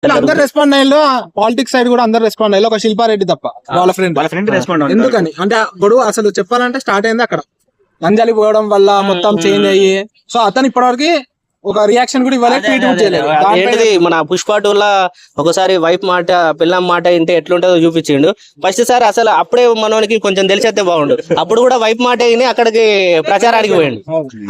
అందరు respond అయ్యాలో, politics side కూడా అందరు రెస్పాండ్ అయ్యాలో, ఒక శిల్పారెడ్డి తప్ప వాళ్ళ ఫ్రెండ్ రెస్పాండ్. ఎందుకని అంటే గొడవ అసలు చెప్పాలంటే స్టార్ట్ అయింది అక్కడ నంజాలి పోవడం వల్ల మొత్తం చేంజ్ అయ్యి. సో అతను ఇప్పటివరకు ఒక రియాక్షన్ కూడా ఇవ్వలేదు, ట్వీట్ కూడా చేయలేదు. ఏంటిది మన పుష్ప 2 ఒకసారి వైఫ్ మాట పిల్లం మాట ఇంటే ఎట్లుంటుందో చూపించిండు. ఫస్ట్ సారి అసలు అప్పుడే మనోనికి కొంచెం తెలిసేస్తే బాగుండు. అప్పుడు కూడా వైఫ్ మాట విని అక్కడికి ప్రచారానికి పోయిండు.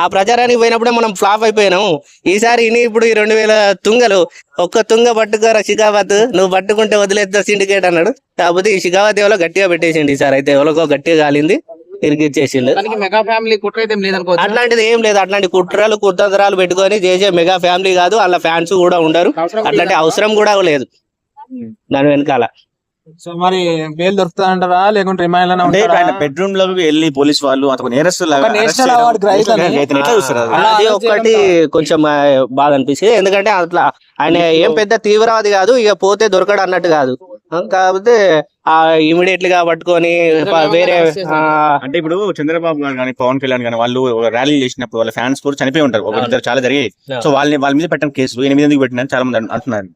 ఆ ప్రచారానికి పోయినప్పుడే మనం ఫ్లాప్ అయిపోయినాము. ఈసారి ఇని ఇప్పుడు ఈ 2000 తుంగలు ఒక్క తుంగ పట్టుకోరా షికావత్, నువ్వు పట్టుకుంటే వదిలేస్తా సిండికేట్ అన్నాడు. కాకపోతే ఈ షికావత్ ఎవరో గట్టిగా పెట్టేసిండు. ఈసారి అయితే ఎవరికో గట్టిగా కాలింది, తిరిగిచ్చేసిండు. మెగా ఫ్యామిలీ కుట్ర అయితే లేదనుకో. అట్లాంటిది ఏం లేదు. అట్లాంటి కుట్రలు పెట్టుకొని చేసే మెగా ఫ్యామిలీ కాదు. వాళ్ళ ఫ్యాన్స్ కూడా ఉండరు. అట్లాంటి అవసరం కూడా లేదు దాని వెనకాల. సో మరి బెయిల్ దొరుకుతుందంటారా లేకుంటే రిమాండ్ బెడ్రూమ్ లో వెళ్ళి పోలీస్ వాళ్ళు అతను అది ఒక్కటి కొంచెం బాధ అనిపిస్తుంది. ఎందుకంటే అట్లా ఆయన ఏం పెద్ద తీవ్రవాది కాదు, ఇక పోతే దొరకడు అన్నట్టు కాదు. కాకపోతే ఇమీడియట్లీ గా పట్టుకొని వేరే అంటే ఇప్పుడు చంద్రబాబు గారు కానీ పవన్ కళ్యాణ్ కానీ వాళ్ళు ర్యాలీ చేసినప్పుడు వాళ్ళ ఫ్యాన్స్ కూడా చనిపోయి ఉంటారు. ఒక చాలా జరిగాయి. సో వాళ్ళ మీద పెట్టిన కేసులు 8 మందికి పెట్టిన చాలా మంది అంటున్నారు.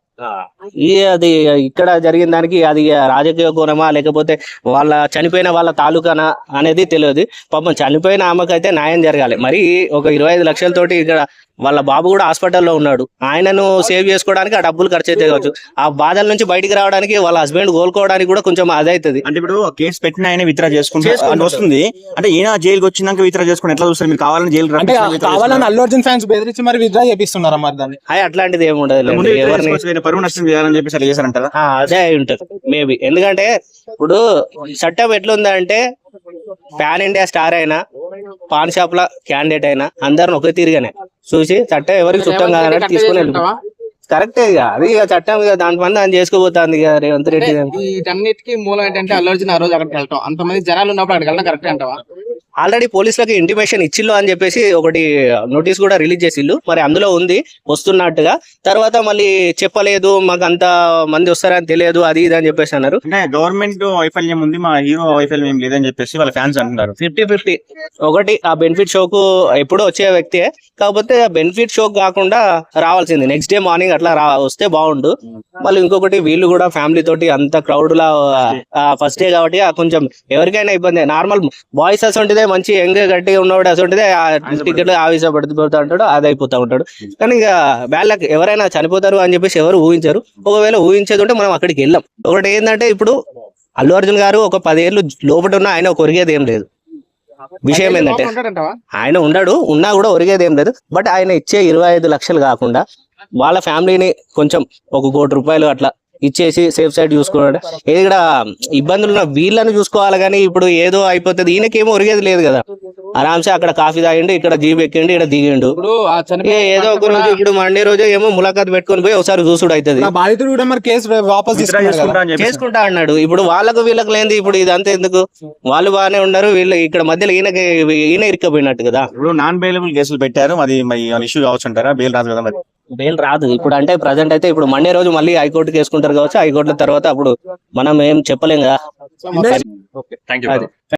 అది ఇక్కడ జరిగిన దానికి అది రాజకీయ కోణమా లేకపోతే వాళ్ళ చనిపోయిన వాళ్ళ తాలూకానా అనేది తెలియదు. పాపం చనిపోయిన ఆమెకైతే న్యాయం జరగాలి. మరి ఒక 25 లక్షలతోటి ఇక్కడ వాళ్ళ బాబు కూడా హాస్పిటల్లో ఉన్నాడు. ఆయనను సేవ్ చేసుకోవడానికి ఆ డబ్బులు ఖర్చు అయితే కావచ్చు. ఆ బాధల నుంచి బయటికి రావడానికి వాళ్ళ హస్బెండ్ కోలుకోవడానికి కూడా కొంచెం అదైతుంది. అంటే ఇప్పుడు కేసు పెట్టిన ఆయన విత్డ్రా చేసుకుంటే వస్తుంది. అంటే ఈయన జైలుకి వచ్చినాక విత్డ్రా చేసుకుని ఎట్లా చూస్తారు? మీరు కావాలని జైలు కావాలని అల్లు అర్జున్ ఫ్యాన్స్ బెదిరించి మరి విత్డ్రా చేపిస్తున్నారా? మరి దాన్ని అట్లాంటిది ఏమి ఉండదు. పరువు నష్టం చేయాలని చెప్పేసి అట్లా చేశారంటారా? అదే అయి ఉంటుంది మేబీ. ఎందుకంటే ఇప్పుడు చట్టం ఎట్లుందంటే పాన్ ఇండియా స్టార్ అయినా పాన్ షాప్ ల క్యాండిడేట్ అయినా అందరిని ఒకే తీరుగానే చూసి చట్టం ఎవరికి చుట్టం కాదన్నట్టు తీసుకుని వెళ్తాం. కరెక్టే. ఇక అది ఇక చట్టం దాని పని దాన్ని చేసుకోబోతుంది ఇక రేవంత్ రెడ్డి. వీటన్నిటికీ మూలం ఏంటంటే అల్లు అర్జున్ ఆ రోజు అక్కడికి వెళ్ళటం, అంతమంది జనాలు ఉన్నప్పుడు అక్కడికి వెళ్ళడం కరెక్ట్ అంటావా? ఆల్రెడీ పోలీసులకు ఇంటిమేషన్ ఇచ్చిల్లు అని చెప్పేసి ఒకటి నోటీస్ కూడా రిలీజ్ చేసిల్లు. మరి అందులో ఉంది వస్తున్నట్టుగా. తర్వాత మళ్ళీ చెప్పలేదు, మాకు అంత మంది వస్తారని తెలియదు, అది ఇది అని చెప్పేసి అన్నారు. అంటే గవర్నమెంట్ వైఫల్యం ఉంది, మా హీరో వైఫల్యం ఏం లేదని చెప్పేసి వాళ్ళ ఫ్యాన్స్ అంటున్నారు. 50-50. ఒకటి ఆ బెనిఫిట్ షోకు ఎప్పుడూ వచ్చే వ్యక్తే, కాకపోతే బెనిఫిట్ షో కాకుండా రావాల్సింది నెక్స్ట్ డే మార్నింగ్ అట్లా వస్తే బాగుండు. మళ్ళీ ఇంకొకటి వీళ్ళు కూడా ఫ్యామిలీ తోటి అంత క్రౌడ్ లా ఫస్ట్ డే కాబట్టి కొంచెం ఎవరికైనా ఇబ్బంది. నార్మల్ బాయ్స్ అసలు మంచి యంగ్ గట్టిగా ఉన్నవాడు అసలుంటిదే టికెట్లు ఆవేశపడిపోతూ ఉంటాడు, అది అయిపోతూ ఉంటాడు. కానీ ఇక వాళ్ళకి ఎవరైనా చనిపోతారు అని చెప్పేసి ఎవరు ఊహించారు. ఒకవేళ ఊహించేది ఉంటే మనం అక్కడికి వెళ్ళాం. ఒకటి ఏంటంటే ఇప్పుడు అల్లు అర్జున్ గారు ఒక 10 ఏళ్ళు లోపల ఉన్న ఆయన ఒరిగేది ఏం లేదు. విషయం ఏంటంటే ఆయన ఉన్నా కూడా ఒరిగేది ఏం లేదు. బట్ ఆయన ఇచ్చే 25 లక్షలు కాకుండా వాళ్ళ ఫ్యామిలీని కొంచెం ఒక ₹1 కోటి అట్లా ఇచ్చేసి సేఫ్ సైడ్ చూసుకున్నాడు. ఇక్కడ ఇబ్బందులు ఉన్న వీళ్ళని చూసుకోవాలి కానీ ఇప్పుడు ఏదో అయిపోతుంది. ఈయనకేమో ఒరిగేది లేదు కదా. ఆరామ్సే అక్కడ కాఫీ తాగిండు, ఇక్కడ జీప్ ఎక్కిండు, ఇక్కడ దిగిండు. ఏదో ఒక రోజు ఇప్పుడు మండే రోజు ఏమో ములాఖాత్ పెట్టుకొని పోయి ఒకసారి చూసుడు అవుతుంది. చేసుకుంటా అన్నాడు. ఇప్పుడు వాళ్ళకు వీళ్ళకి లేని ఇప్పుడు ఇదంతా ఎందుకు? వాళ్ళు బాగానే ఉన్నారు, వీళ్ళు ఇక్కడ మధ్యలో ఈయన ఇరుక్కపోయినట్టు కదా. ఇప్పుడు నాన్ బెయిలబుల్ కేసులు పెట్టారు, అది ఇష్యూ కావచ్చు అంటారా? బెయిల్ రాదు కదా? మరి బెయిల్ రాదు ఇప్పుడు. అంటే ప్రజెంట్ అయితే ఇప్పుడు మండే రోజు మళ్ళీ హైకోర్టుకి వేసుకుంటారు కావచ్చు. హైకోర్టు తర్వాత అప్పుడు మనం ఏం చెప్పలేం కదా.